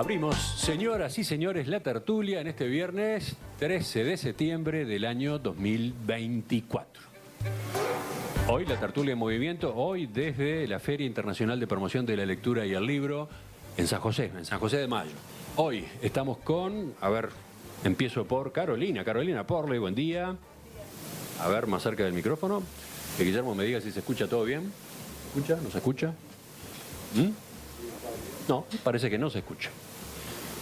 Abrimos, señoras y señores, la tertulia en este viernes 13 de septiembre del año 2024. Hoy la tertulia en movimiento, hoy desde la Feria Internacional de Promoción de la Lectura y el Libro en San José de Mayo. Hoy estamos con, empiezo por Carolina. Carolina Porley, buen día. A ver, más cerca del micrófono. Que Guillermo me diga si se escucha todo bien. ¿Se escucha? ¿No se escucha? No, parece que no se escucha.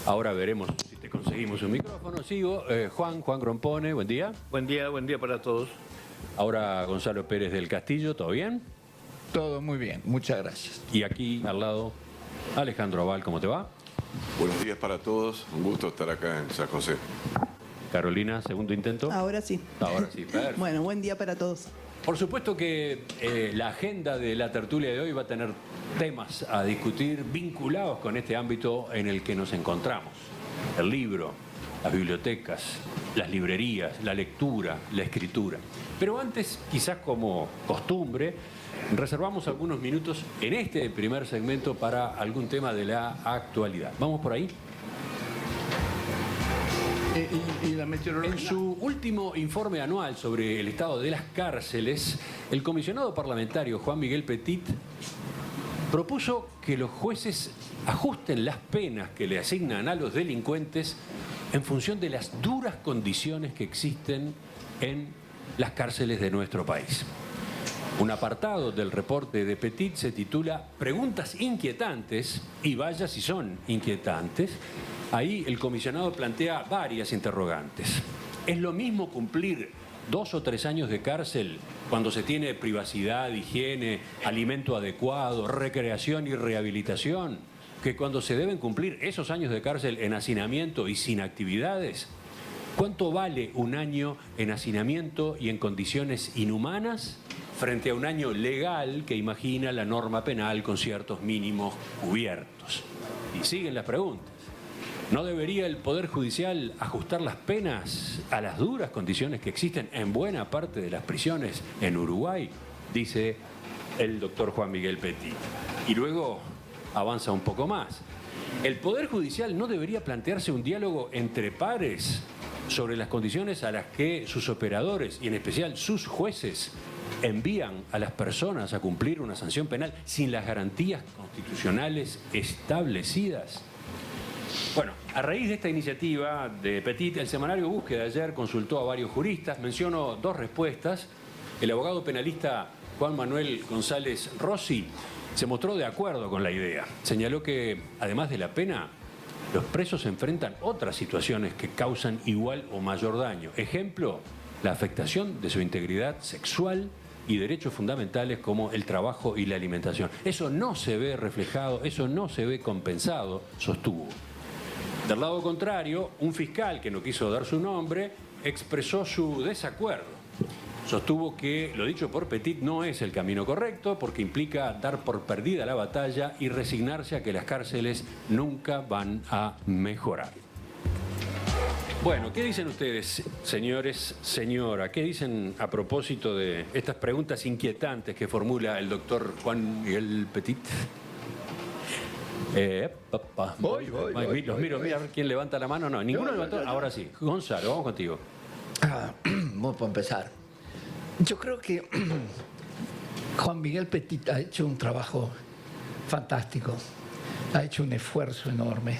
Ahora veremos si te conseguimos un micrófono. Sigo. Juan Grompone, buen día. Buen día para todos. Ahora Gonzalo Pérez del Castillo, ¿todo bien? Todo muy bien, muchas gracias. Y aquí al lado, Alejandro Aval, ¿cómo te va? Buenos días para todos, un gusto estar acá en San José. Carolina, segundo intento. Ahora sí. Ahora sí, perfecto. Bueno, buen día para todos. Por supuesto que la agenda de la tertulia de hoy va a tener temas a discutir vinculados con este ámbito en el que nos encontramos. El libro, las bibliotecas, las librerías, la lectura, la escritura. Pero antes, quizás como costumbre, reservamos algunos minutos en este primer segmento para algún tema de la actualidad. ¿Vamos por ahí? ¿Y la meteorología? En su último informe anual sobre el estado de las cárceles, el comisionado parlamentario Juan Miguel Petit propuso que los jueces ajusten las penas que le asignan a los delincuentes en función de las duras condiciones que existen en las cárceles de nuestro país. Un apartado del reporte de Petit se titula Preguntas inquietantes, y vaya si son inquietantes. Ahí el comisionado plantea varias interrogantes. ¿Es lo mismo cumplir 2 o 3 años de cárcel cuando se tiene privacidad, higiene, alimento adecuado, recreación y rehabilitación, que cuando se deben cumplir esos años de cárcel en hacinamiento y sin actividades? ¿Cuánto vale un año en hacinamiento y en condiciones inhumanas frente a un año legal que imagina la norma penal con ciertos mínimos cubiertos? Y siguen las preguntas. ¿No debería el Poder Judicial ajustar las penas a las duras condiciones que existen en buena parte de las prisiones en Uruguay? Dice el doctor Juan Miguel Petit. Y luego avanza un poco más. ¿El Poder Judicial no debería plantearse un diálogo entre pares sobre las condiciones a las que sus operadores, y en especial sus jueces, envían a las personas a cumplir una sanción penal sin las garantías constitucionales establecidas? Bueno, a raíz de esta iniciativa de Petit, el semanario Búsqueda ayer consultó a varios juristas. Menciono 2 respuestas. El abogado penalista Juan Manuel González Rossi se mostró de acuerdo con la idea. Señaló que, además de la pena, los presos enfrentan otras situaciones que causan igual o mayor daño. Ejemplo, la afectación de su integridad sexual y derechos fundamentales como el trabajo y la alimentación. Eso no se ve reflejado, eso no se ve compensado, sostuvo. Del lado contrario, un fiscal que no quiso dar su nombre expresó su desacuerdo. Sostuvo que lo dicho por Petit no es el camino correcto porque implica dar por perdida la batalla y resignarse a que las cárceles nunca van a mejorar. Bueno, ¿qué dicen ustedes, señores, señora? ¿Qué dicen a propósito de estas preguntas inquietantes que formula el doctor Juan Miguel Petit? Voy. Los miro, mira a ver quién levanta la mano. No, ninguno levantó. Ahora sí. Gonzalo, vamos contigo. Vamos a empezar. Yo creo que Juan Miguel Petit ha hecho un trabajo fantástico. Ha hecho un esfuerzo enorme,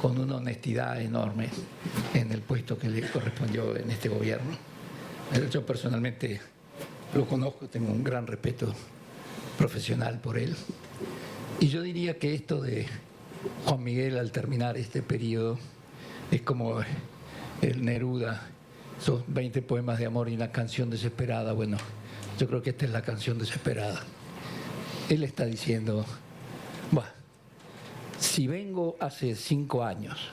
con una honestidad enorme en el puesto que le correspondió en este gobierno. Yo personalmente lo conozco, tengo un gran respeto profesional por él. Y yo diría que esto de Juan Miguel al terminar este periodo es como el Neruda, esos 20 poemas de amor y una canción desesperada. Bueno, yo creo que esta es la canción desesperada. Él está diciendo, bueno, si vengo hace 5 años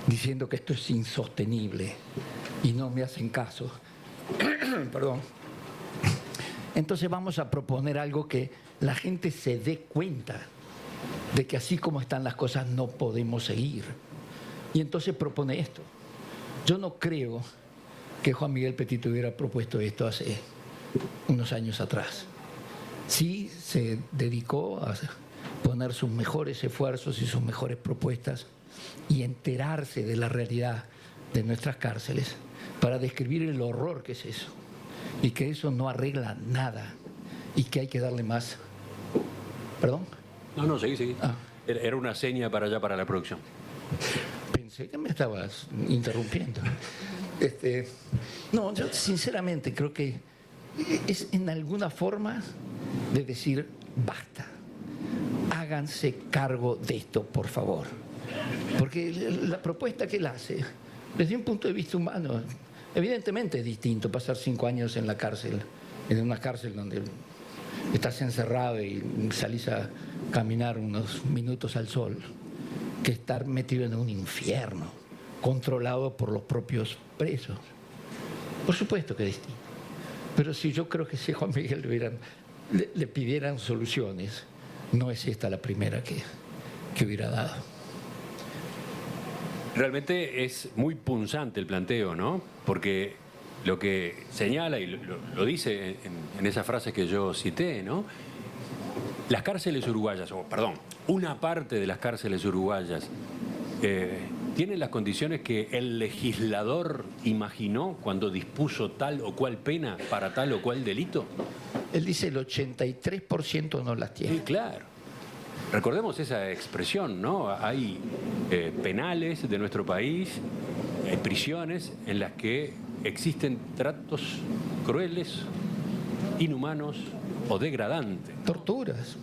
diciendo que esto es insostenible y no me hacen caso, perdón, entonces vamos a proponer algo que la gente se dé cuenta de que así como están las cosas no podemos seguir. Y entonces propone esto. Yo no creo que Juan Miguel Petit hubiera propuesto esto hace unos años atrás. Sí se dedicó a poner sus mejores esfuerzos y sus mejores propuestas y enterarse de la realidad de nuestras cárceles para describir el horror que es eso, y que eso no arregla nada, y que hay que darle más. ¿Perdón? No, seguí. Ah. Era una seña para allá, para la producción. Pensé que me estabas interrumpiendo. No, yo sinceramente creo que es en alguna forma de decir basta. Háganse cargo de esto, por favor. Porque la propuesta que él hace, desde un punto de vista humano, evidentemente es distinto pasar 5 años en la cárcel, en una cárcel donde estás encerrado y salís a caminar unos minutos al sol, que estar metido en un infierno, controlado por los propios presos. Por supuesto que es distinto. Pero si yo creo que si a Juan Miguel le pidieran soluciones, no es esta la primera que hubiera dado. Realmente es muy punzante el planteo, ¿no? Porque lo que señala, y lo dice en esas frases que yo cité, ¿no? Las cárceles uruguayas, una parte de las cárceles uruguayas, ¿tienen las condiciones que el legislador imaginó cuando dispuso tal o cual pena para tal o cual delito? Él dice el 83% no las tiene. Sí, claro. Recordemos esa expresión, ¿no? Hay penales de nuestro país, hay prisiones en las que existen tratos crueles, inhumanos o degradantes. Torturas.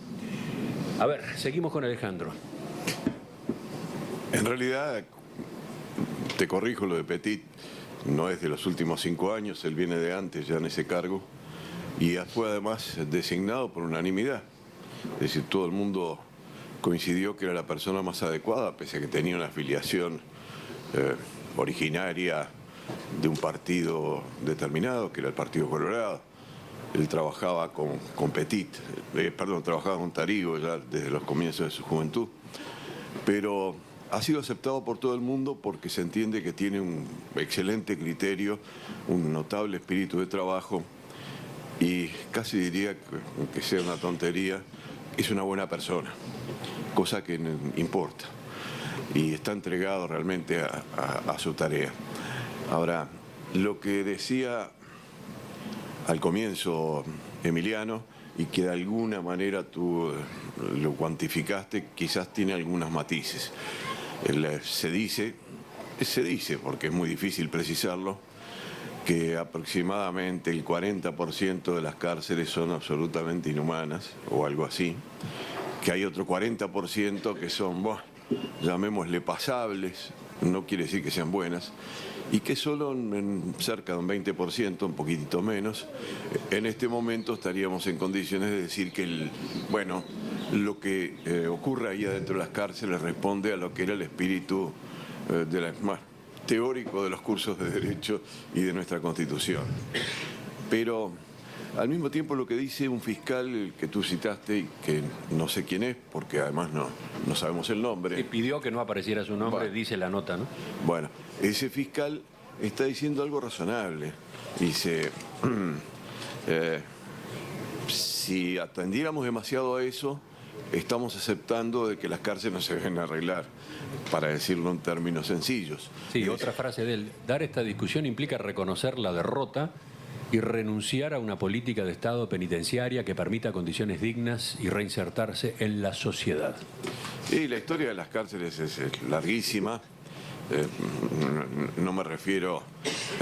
A ver, seguimos con Alejandro. En realidad, te corrijo, lo de Petit no es de los últimos 5 años, él viene de antes ya en ese cargo y fue además designado por unanimidad. Es decir, todo el mundo coincidió que era la persona más adecuada, pese a que tenía una afiliación originaria de un partido determinado, que era el Partido Colorado. Él trabajaba con Petit, trabajaba con Tarigo ya desde los comienzos de su juventud, pero ha sido aceptado por todo el mundo porque se entiende que tiene un excelente criterio, un notable espíritu de trabajo y casi diría, que sea una tontería, es una buena persona, cosa que importa y está entregado realmente a su tarea. Ahora, lo que decía al comienzo Emiliano, y que de alguna manera tú lo cuantificaste, quizás tiene algunos matices. Se dice, porque es muy difícil precisarlo, que aproximadamente el 40% de las cárceles son absolutamente inhumanas, o algo así, que hay otro 40% que son, llamémosle pasables, no quiere decir que sean buenas, y que solo en cerca de un 20%, un poquitito menos, en este momento estaríamos en condiciones de decir que lo que ocurre ahí adentro de las cárceles responde a lo que era el espíritu más teórico de los cursos de Derecho y de nuestra Constitución. Pero al mismo tiempo lo que dice un fiscal que tú citaste, y que no sé quién es, porque además no sabemos el nombre. Y pidió que no apareciera su nombre, dice la nota, ¿no? Bueno, ese fiscal está diciendo algo razonable. Dice, si atendiéramos demasiado a eso, estamos aceptando de que las cárceles no se deben arreglar, para decirlo en términos sencillos. Sí, otra frase de él: dar esta discusión implica reconocer la derrota y renunciar a una política de Estado penitenciaria que permita condiciones dignas y reinsertarse en la sociedad. Y la historia de las cárceles es larguísima. No me refiero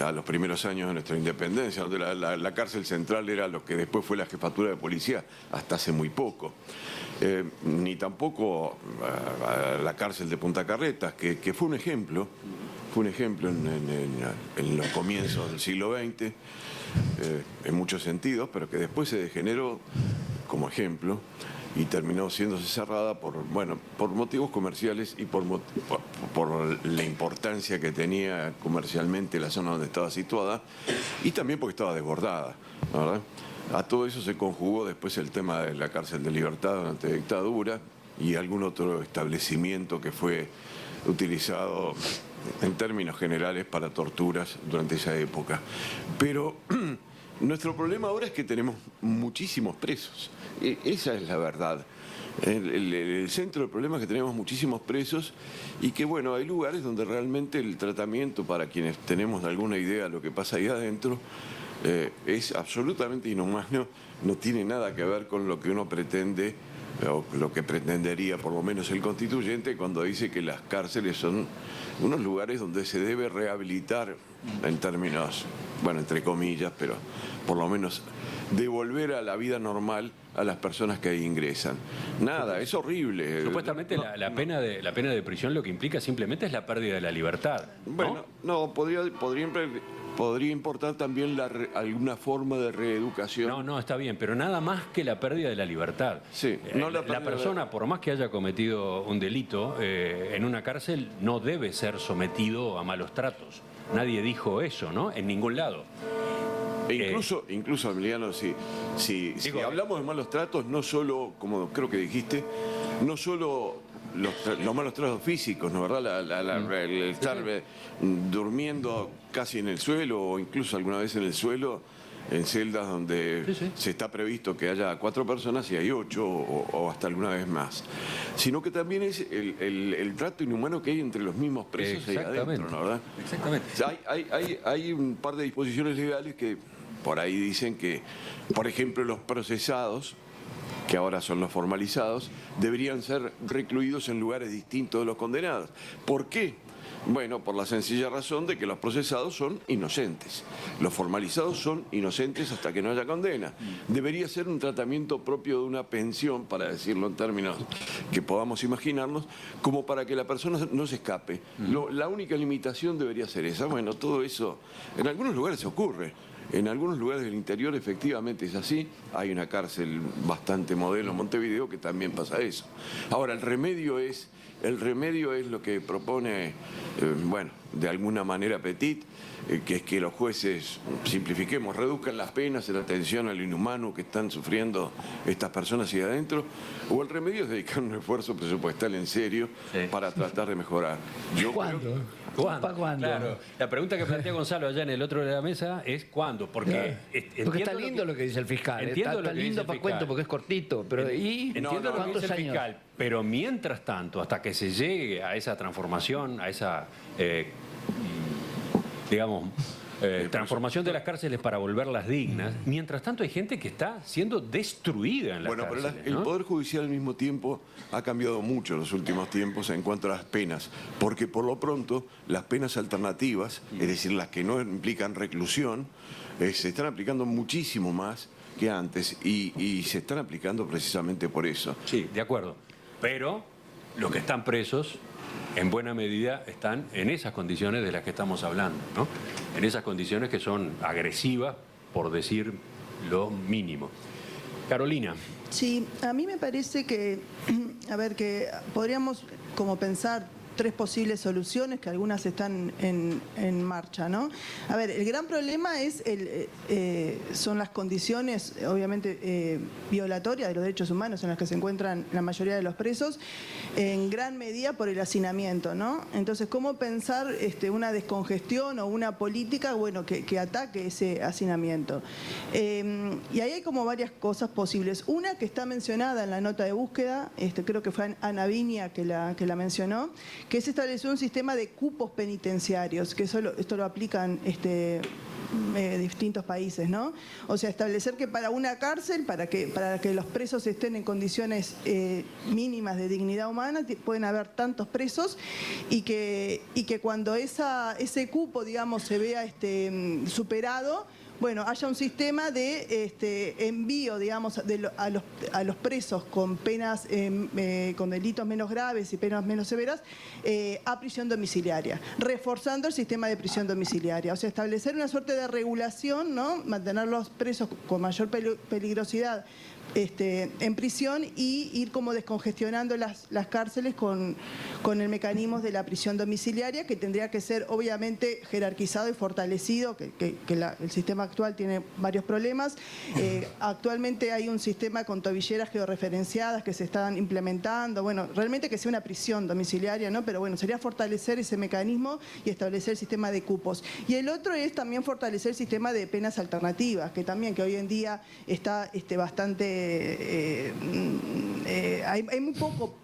a los primeros años de nuestra independencia, donde la cárcel central era lo que después fue la jefatura de policía hasta hace muy poco. Ni tampoco a la cárcel de Punta Carretas, que fue un ejemplo. Fue un ejemplo en los comienzos del siglo XX, en muchos sentidos, pero que después se degeneró como ejemplo y terminó siéndose cerrada por motivos comerciales y por la importancia que tenía comercialmente la zona donde estaba situada y también porque estaba desbordada, ¿verdad? A todo eso se conjugó después el tema de la cárcel de Libertad durante la dictadura y algún otro establecimiento que fue utilizado en términos generales para torturas durante esa época. Pero Nuestro problema ahora es que tenemos muchísimos presos. Esa es la verdad. El centro del problema es que tenemos muchísimos presos y que, bueno, hay lugares donde realmente el tratamiento para quienes tenemos alguna idea de lo que pasa ahí adentro es absolutamente inhumano, no tiene nada que ver con lo que uno pretende o lo que pretendería por lo menos el constituyente cuando dice que las cárceles son unos lugares donde se debe rehabilitar en términos, bueno, entre comillas, pero por lo menos devolver a la vida normal a las personas que ahí ingresan. Nada, es horrible. Supuestamente la pena de prisión lo que implica simplemente es la pérdida de la libertad, ¿no? Bueno, no, podría importar también alguna forma de reeducación. No, está bien, pero nada más que la pérdida de la libertad. Sí, no la pérdida persona, por más que haya cometido un delito, en una cárcel no debe ser sometido a malos tratos. Nadie dijo eso, ¿no? En ningún lado. Incluso Emiliano, si hablamos de malos tratos, no solo, como creo que dijiste, no solo los malos tratos físicos, ¿no, verdad? El estar durmiendo casi en el suelo o incluso alguna vez en el suelo, en celdas donde se está previsto que haya 4 personas y hay 8 o hasta alguna vez más. Sino que también es el trato inhumano que hay entre los mismos presos ahí adentro, ¿no, verdad? Exactamente. O sea, hay un par de disposiciones legales que por ahí dicen que, por ejemplo, los procesados, que ahora son los formalizados, deberían ser recluidos en lugares distintos de los condenados. ¿Por qué? Bueno, por la sencilla razón de que los procesados son inocentes. Los formalizados son inocentes hasta que no haya condena. Debería ser un tratamiento propio de una pensión, para decirlo en términos que podamos imaginarnos, como para que la persona no se escape. La única limitación debería ser esa. Bueno, todo eso en algunos lugares ocurre. En algunos lugares del interior efectivamente es así. Hay una cárcel bastante modelo en Montevideo que también pasa eso. Ahora, el remedio es lo que propone, bueno, de alguna manera Petit, que es que los jueces, simplifiquemos, reduzcan las penas en atención al inhumano que están sufriendo estas personas ahí adentro, o el remedio es dedicar un esfuerzo presupuestal en serio para tratar de mejorar. ¿Cuándo? ¿Cuándo? Claro. La pregunta que plantea Gonzalo allá en el otro de la mesa es ¿cuándo? Porque está lindo lo que dice el fiscal. Está lindo para cuento porque es cortito. Pero entiendo lo que dice el fiscal, pero mientras tanto, hasta que se llegue a esa transformación, a esa, digamos, transformación de las cárceles para volverlas dignas, mientras tanto hay gente que está siendo destruida en las cárceles. Bueno, pero el Poder Judicial al mismo tiempo ha cambiado mucho en los últimos tiempos en cuanto a las penas, porque por lo pronto las penas alternativas, es decir, las que no implican reclusión, se están aplicando muchísimo más que antes y se están aplicando precisamente por eso. Sí, de acuerdo, pero los que están presos en buena medida están en esas condiciones de las que estamos hablando, ¿no? En esas condiciones que son agresivas, por decir lo mínimo. Carolina. Sí, a mí me parece que, que podríamos como pensar 3 posibles soluciones, que algunas están en marcha, ¿no? A ver, el gran problema es son las condiciones, obviamente, violatorias de los derechos humanos en las que se encuentran la mayoría de los presos, en gran medida por el hacinamiento, ¿no? Entonces, ¿cómo pensar una descongestión o una política, bueno, que ataque ese hacinamiento? Y ahí hay como varias cosas posibles. Una que está mencionada en la nota de búsqueda, creo que fue Ana Viña que la mencionó, que es establecer un sistema de cupos penitenciarios, que esto lo aplican distintos países, ¿no? O sea, establecer que para una cárcel, para que los presos estén en condiciones mínimas de dignidad humana, pueden haber tantos presos y que cuando ese cupo, digamos, se vea superado, bueno, haya un sistema de envío, digamos, a los presos con penas, con delitos menos graves y penas menos severas, a prisión domiciliaria, reforzando el sistema de prisión domiciliaria. O sea, establecer una suerte de regulación, ¿no? Mantener los presos con mayor peligrosidad en prisión y ir como descongestionando las cárceles con el mecanismo de la prisión domiciliaria, que tendría que ser obviamente jerarquizado y fortalecido, que el sistema actual tiene varios problemas. Actualmente hay un sistema con tobilleras georreferenciadas que se están implementando. Bueno, realmente que sea una prisión domiciliaria, ¿no? Pero bueno, sería fortalecer ese mecanismo y establecer el sistema de cupos. Y el otro es también fortalecer el sistema de penas alternativas, que también que hoy en día está bastante... hay muy poco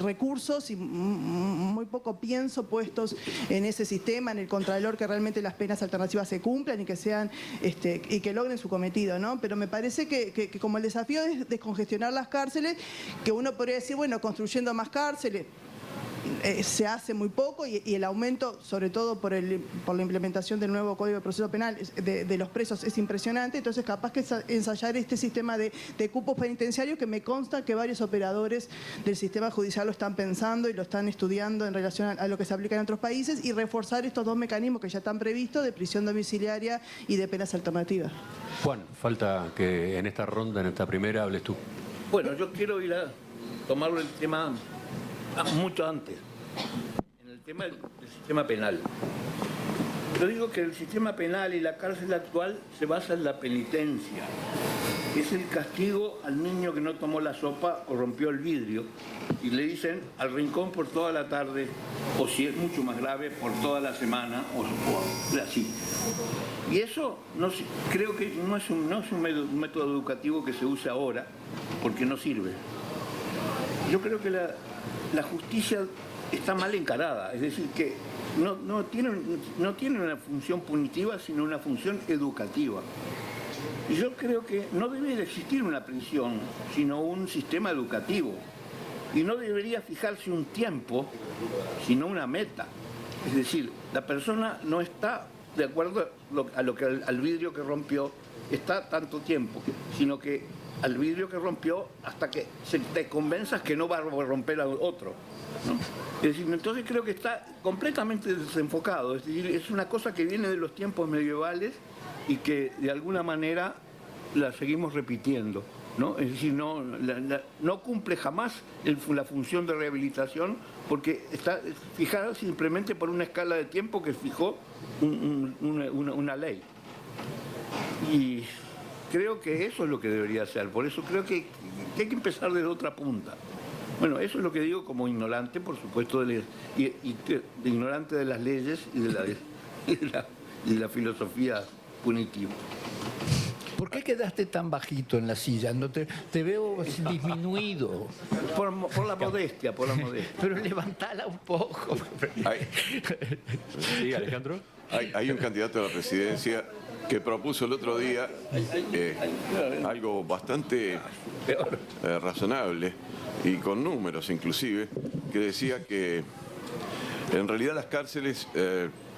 recursos y muy poco pienso puestos en ese sistema, en el contralor, que realmente las penas alternativas se cumplan y que sean y que logren su cometido, ¿no? Pero me parece que como el desafío es descongestionar las cárceles, que uno podría decir, bueno, construyendo más cárceles, se hace muy poco y el aumento, sobre todo por la implementación del nuevo Código de Proceso Penal de los presos, es impresionante. Entonces, capaz que ensayar este sistema de cupos penitenciarios, que me consta que varios operadores del sistema judicial lo están pensando y lo están estudiando en relación a lo que se aplica en otros países, y reforzar estos dos mecanismos que ya están previstos de prisión domiciliaria y de penas alternativas. Juan, falta que en esta ronda, en esta primera, hables tú. Bueno, yo quiero ir a tomarlo el tema mucho antes, en el tema del sistema penal. Yo digo que el sistema penal y la cárcel actual se basa en la penitencia. Es el castigo al niño que no tomó la sopa o rompió el vidrio y le dicen al rincón por toda la tarde, o si es mucho más grave, por toda la semana, o así. Y eso creo que no es un método educativo que se use ahora, porque no sirve. Yo creo que la justicia está mal encarada, es decir, que no tiene una función punitiva, sino una función educativa. Y yo creo que no debe de existir una prisión, sino un sistema educativo. Y no debería fijarse un tiempo, sino una meta. Es decir, la persona no está de acuerdo al vidrio que rompió, está tanto tiempo, sino que al vidrio que rompió hasta que te convenzas que no va a romper a otro, ¿no? Es decir, entonces creo que está completamente desenfocado. Es decir, es una cosa que viene de los tiempos medievales y que de alguna manera la seguimos repitiendo, ¿no? Es decir, no cumple jamás la función de rehabilitación, porque está fijada simplemente por una escala de tiempo que fijó una ley. Y creo que eso es lo que debería ser. Por eso creo que hay que empezar desde otra punta. Bueno, eso es lo que digo como ignorante, por supuesto, ignorante de las leyes y de la filosofía punitiva. ¿Por qué quedaste tan bajito en la silla? No te veo disminuido. Por la modestia, por la modestia. Pero levantala un poco. Sí, Alejandro. Hay un candidato a la presidencia que propuso el otro día algo bastante razonable y con números inclusive, que decía que en realidad las cárceles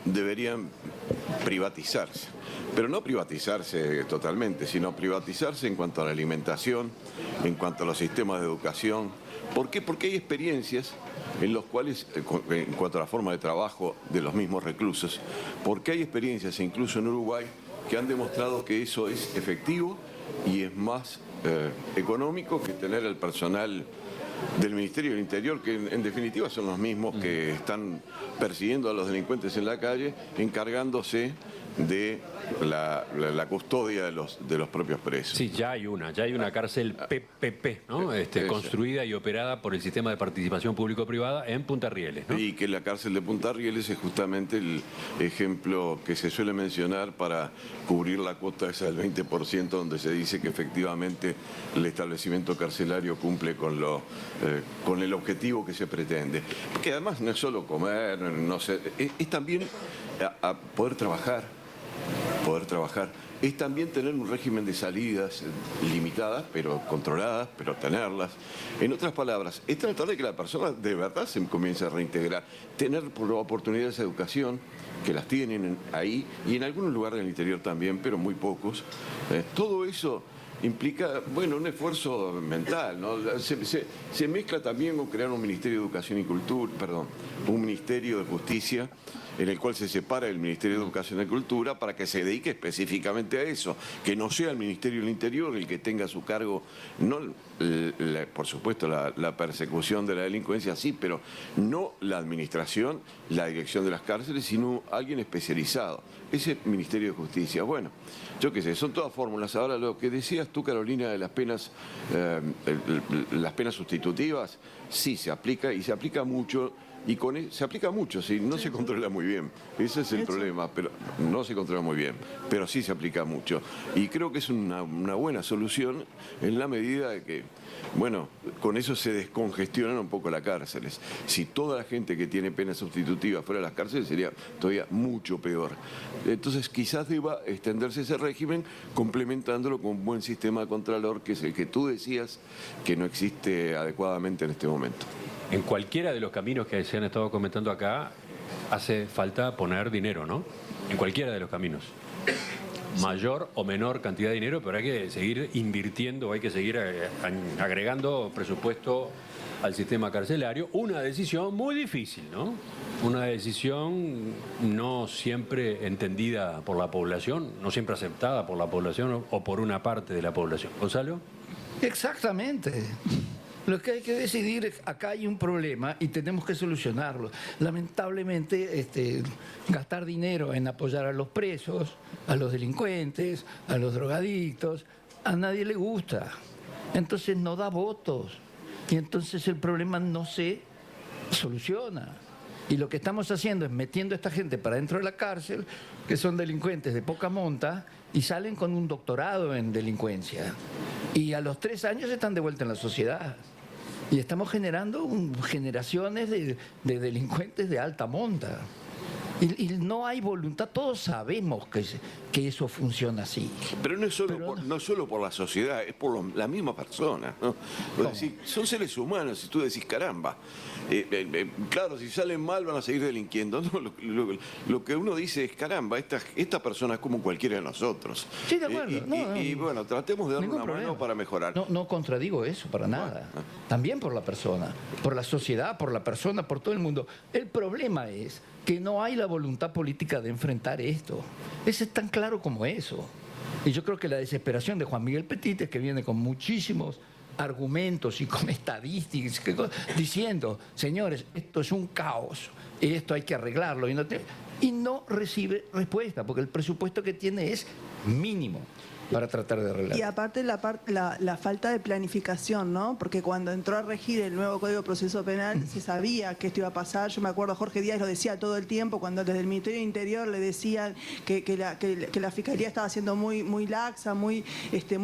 deberían privatizarse, pero no privatizarse totalmente, sino privatizarse en cuanto a la alimentación, en cuanto a los sistemas de educación. ¿Por qué? Porque hay experiencias en los cuales, en cuanto a la forma de trabajo de los mismos reclusos, porque hay experiencias, incluso en Uruguay, que han demostrado que eso es efectivo y es más económico que tener el personal del Ministerio del Interior, que en definitiva son los mismos que están persiguiendo a los delincuentes en la calle, encargándose de la custodia de los propios presos. Sí, ya hay una cárcel PPP, ¿no? Construida y operada por el Sistema de Participación Público-Privada en Punta Rieles, ¿no? Y que la cárcel de Punta Rieles es justamente el ejemplo que se suele mencionar para cubrir la cuota esa del 20%, donde se dice que efectivamente el establecimiento carcelario cumple con el objetivo que se pretende. Porque además no es solo comer, no sé, es también a poder trabajar, es también tener un régimen de salidas limitadas, pero controladas, pero tenerlas. En otras palabras, es tratar de que la persona de verdad se comience a reintegrar, tener oportunidades de educación, que las tienen ahí, y en algunos lugares del interior también, pero muy pocos. Todo eso implica, bueno, un esfuerzo mental, ¿no? Se mezcla también con crear un Ministerio de Educación y Cultura, un Ministerio de Justicia, en el cual se separa el Ministerio de Educación y Cultura para que se dedique específicamente a eso, que no sea el Ministerio del Interior el que tenga a su cargo, no, por supuesto, la persecución de la delincuencia, sí, pero no la administración, la dirección de las cárceles, sino alguien especializado. Ese Ministerio de Justicia. Bueno, yo qué sé, son todas fórmulas. Ahora, lo que decías tú, Carolina, de las penas sustitutivas, sí se aplica y se aplica mucho. Y se aplica mucho, sí, no se controla muy bien. Ese es el problema, pero no se controla muy bien, pero sí se aplica mucho. Y creo que es una buena solución en la medida de que, bueno, con eso se descongestionan un poco las cárceles. Si toda la gente que tiene penas sustitutivas fuera de las cárceles sería todavía mucho peor. Entonces quizás deba extenderse ese régimen complementándolo con un buen sistema de contralor, que es el que tú decías que no existe adecuadamente en este momento. En cualquiera de los caminos que se han estado comentando acá, hace falta poner dinero, ¿no? En cualquiera de los caminos. Mayor o menor cantidad de dinero, pero hay que seguir invirtiendo, hay que seguir agregando presupuesto al sistema carcelario. Una decisión muy difícil, ¿no? Una decisión no siempre entendida por la población, no siempre aceptada por la población o por una parte de la población. ¿Gonzalo? Exactamente. Lo que hay que decidir es, acá hay un problema y tenemos que solucionarlo. Lamentablemente, gastar dinero en apoyar a los presos, a los delincuentes, a los drogadictos, a nadie le gusta. Entonces no da votos y entonces el problema no se soluciona. Y lo que estamos haciendo es metiendo a esta gente para dentro de la cárcel, que son delincuentes de poca monta, y salen con un doctorado en delincuencia. Y a los 3 años están de vuelta en la sociedad. Y estamos generando generaciones de delincuentes de alta monta. Y no hay voluntad, todos sabemos que eso funciona así. Pero no es solo por la sociedad, es por la misma persona, ¿no? Decís, son seres humanos y tú decís, caramba, claro, si salen mal van a seguir delinquiendo. No, lo que uno dice es, caramba, esta persona es como cualquiera de nosotros. Sí, de acuerdo. Y bueno, tratemos de darle una mano para mejorar. No contradigo eso para nada. También por la persona, por la sociedad, por la persona, por todo el mundo. El problema es que no hay la voluntad política de enfrentar esto. Eso es tan claro como eso. Y yo creo que la desesperación de Juan Miguel Petit es que viene con muchísimos argumentos y con estadísticas diciendo, señores, esto es un caos, esto hay que arreglarlo, y no recibe respuesta, porque el presupuesto que tiene es mínimo para tratar de arreglar. Y aparte la falta de planificación, ¿no? Porque cuando entró a regir el nuevo Código de Proceso Penal se sabía que esto iba a pasar. Yo me acuerdo, Jorge Díaz lo decía todo el tiempo, cuando desde el Ministerio del Interior le decían que la Fiscalía estaba siendo muy laxa, muy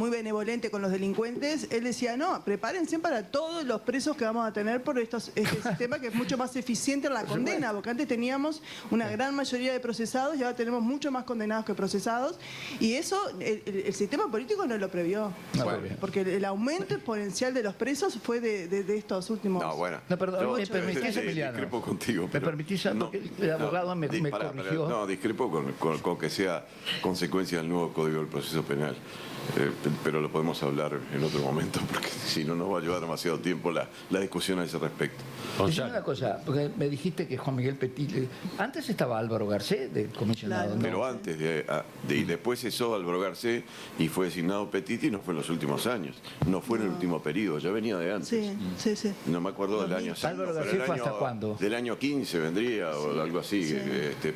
benevolente con los delincuentes. Él decía, no, prepárense para todos los presos que vamos a tener por este sistema que es mucho más eficiente en la condena, porque antes teníamos una gran mayoría de procesados y ahora tenemos mucho más condenados que procesados. Y eso el sistema político no lo previó. Porque el aumento exponencial de los presos fue de estos últimos... No, bueno. No, perdón, ¿me permitís, Emiliano? Discrepo contigo. ¿Me permitís? Porque el abogado me corrigió. No, discrepo con que sea consecuencia del nuevo Código del Proceso Penal. Pero lo podemos hablar en otro momento, porque si no nos va a llevar demasiado tiempo la discusión a ese respecto. Dime una cosa, porque me dijiste que Juan Miguel Petit... Antes estaba Álvaro Garcés, de comisionado. Claro. ¿no? Pero antes, y después cesó Álvaro Garcés y fue designado Petit, y no fue en los últimos años, no fue en el último periodo, ya venía de antes. Sí. No me acuerdo del año. Álvaro Garcés fue hasta cuándo. Del año 15 vendría o algo así, Sí.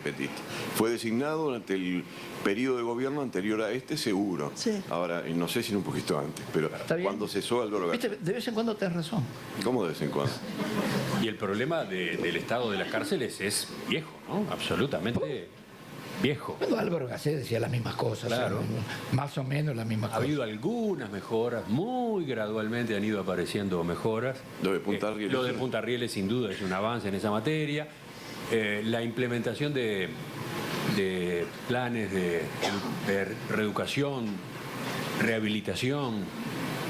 Petit. Fue designado durante el periodo de gobierno anterior a este, seguro. Sí. Ahora, no sé si un poquito antes, pero cuando cesó Álvaro Garcés. ¿Viste? De vez en cuando tenés razón. ¿Cómo de vez en cuando? Y el problema del estado de las cárceles es viejo, ¿no? Absolutamente viejo. Bueno, Álvaro Garcés decía las mismas cosas, Claro. más o menos las mismas Ha cosas. habido algunas mejoras, muy gradualmente han ido apareciendo mejoras. Lo de Punta Rieles. Lo de Punta Rieles sin duda es un avance en esa materia. La implementación de planes de reeducación, rehabilitación,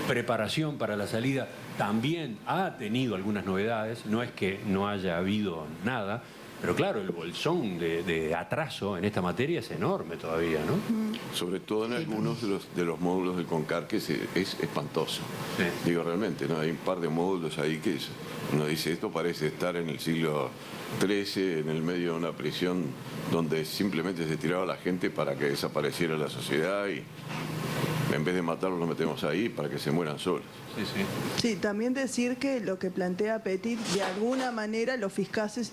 preparación para la salida, también ha tenido algunas novedades. No es que no haya habido nada, Pero claro, el bolsón de atraso en esta materia es enorme todavía, ¿no? Sobre todo en algunos de los módulos del CONCAR, que es espantoso. Sí. Digo, realmente, ¿no? Hay un par de módulos ahí que uno dice, esto parece estar en el siglo XIII, en el medio de una prisión donde simplemente se tiraba a la gente para que desapareciera la sociedad y en vez de matarlos los metemos ahí para que se mueran solos. Sí, sí. Sí, también decir que lo que plantea Petit, de alguna manera los fiscales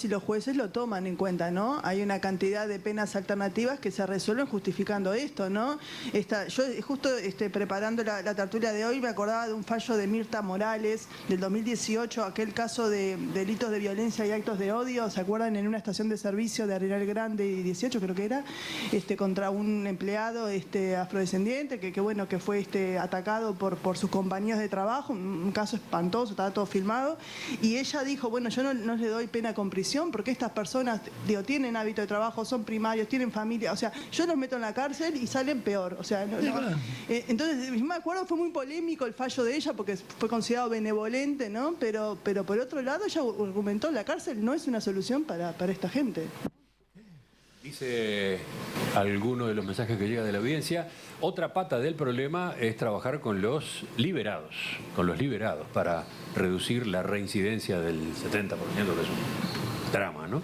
y los jueces lo toman en cuenta, ¿no? Hay una cantidad de penas alternativas que se resuelven justificando esto, ¿no? Yo justo preparando la tertulia de hoy me acordaba de un fallo de Mirta Morales del 2018, aquel caso de delitos de violencia y actos de odio, ¿se acuerdan? En una estación de servicio de Arenal Grande 18 creo que era, contra un empleado afrodescendiente que fue atacado por sus compañeros de trabajo, un caso espantoso, estaba todo filmado, y ella dijo, bueno, yo no le doy pena con prisión porque estas personas, tienen hábito de trabajo, son primarios, tienen familia, o sea, yo los meto en la cárcel y salen peor, o sea, entonces, me acuerdo, fue muy polémico el fallo de ella porque fue considerado benevolente, ¿no? Pero por otro lado, ella argumentó, la cárcel no es una solución para esta gente. Dice alguno de los mensajes que llega de la audiencia, otra pata del problema es trabajar con los liberados para reducir la reincidencia del 70%, que es un drama, ¿no?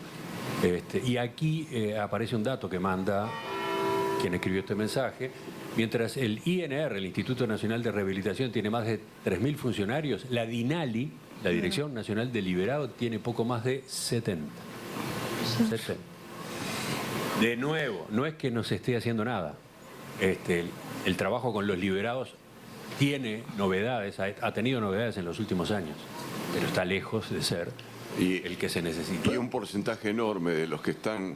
Y aquí aparece un dato que manda quien escribió este mensaje. Mientras el INR, el Instituto Nacional de Rehabilitación, tiene más de 3.000 funcionarios, la DINALI, la Dirección Nacional de Liberados, tiene poco más de 70. 70. De nuevo, no es que no se esté haciendo nada. El trabajo con los liberados tiene novedades, ha tenido novedades en los últimos años, pero está lejos de ser el que se necesita. Y un porcentaje enorme de los que están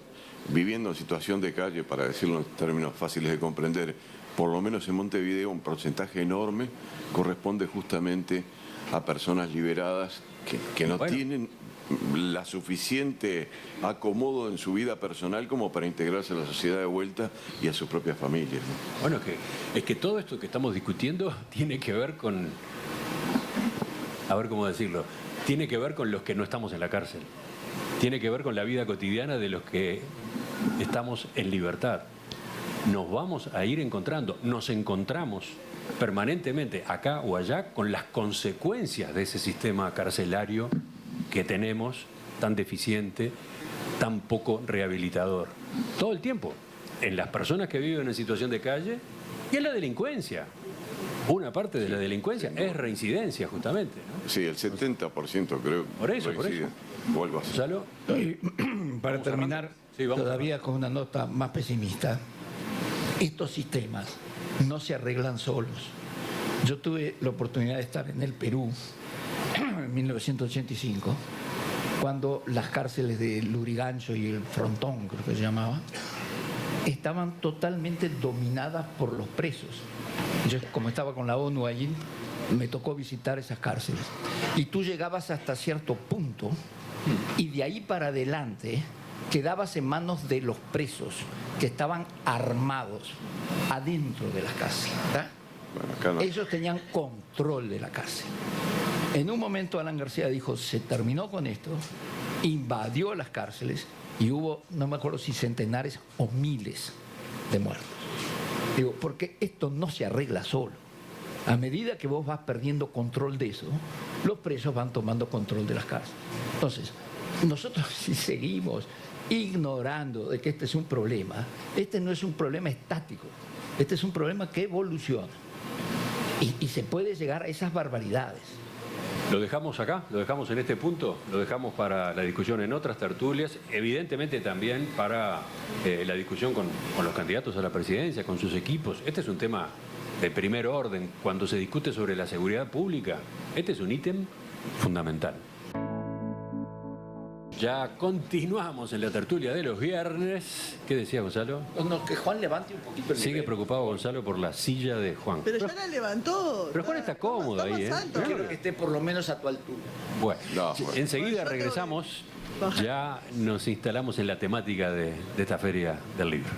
viviendo en situación de calle, para decirlo en términos fáciles de comprender, por lo menos en Montevideo, un porcentaje enorme corresponde justamente a personas liberadas que no tienen la suficiente acomodo en su vida personal como para integrarse a la sociedad de vuelta y a sus propias familias, ¿no? Bueno, es que todo esto que estamos discutiendo tiene que ver con, a ver cómo decirlo, tiene que ver con los que no estamos en la cárcel, tiene que ver con la vida cotidiana de los que estamos en libertad. Nos vamos a ir encontrando, nos encontramos permanentemente acá o allá con las consecuencias de ese sistema carcelario que tenemos, tan deficiente, tan poco rehabilitador. Todo el tiempo, en las personas que viven en situación de calle y en la delincuencia. Una parte de la delincuencia es reincidencia, justamente, ¿no? Sí, el 70% creo. Por eso. O algo así. ¿Gonzalo? Para terminar, todavía con una nota más pesimista, estos sistemas no se arreglan solos. Yo tuve la oportunidad de estar en el Perú en 1985, cuando las cárceles de Lurigancho y el Frontón, creo que se llamaba, estaban totalmente dominadas por los presos. Yo, como estaba con la ONU allí, me tocó visitar esas cárceles. Y tú llegabas hasta cierto punto y de ahí para adelante quedabas en manos de los presos que estaban armados adentro de las cárceles. Bueno, acá no. Ellos tenían control de la cárcel. En un momento Alan García dijo, se terminó con esto, invadió las cárceles y hubo, no me acuerdo si centenares o miles de muertos. Digo, porque esto no se arregla solo. A medida que vos vas perdiendo control de eso, los presos van tomando control de las cárceles. Entonces, nosotros si seguimos ignorando de que este es un problema, este no es un problema estático, este es un problema que evoluciona. Y se puede llegar a esas barbaridades. Lo dejamos acá, lo dejamos en este punto, lo dejamos para la discusión en otras tertulias, evidentemente también para la discusión con los candidatos a la presidencia, con sus equipos. Este es un tema de primer orden. Cuando se discute sobre la seguridad pública, este es un ítem fundamental. Ya continuamos en la tertulia de los viernes. ¿Qué decía Gonzalo? No, que Juan levante un poquito el Sigue nivel. preocupado Gonzalo por la silla de Juan. Pero ya la levantó. Pero Juan está cómodo ahí, ¿eh? más alto. Quiero que esté por lo menos a tu altura. Bueno, No, bueno. enseguida regresamos. Ya nos instalamos en la temática de esta feria del libro.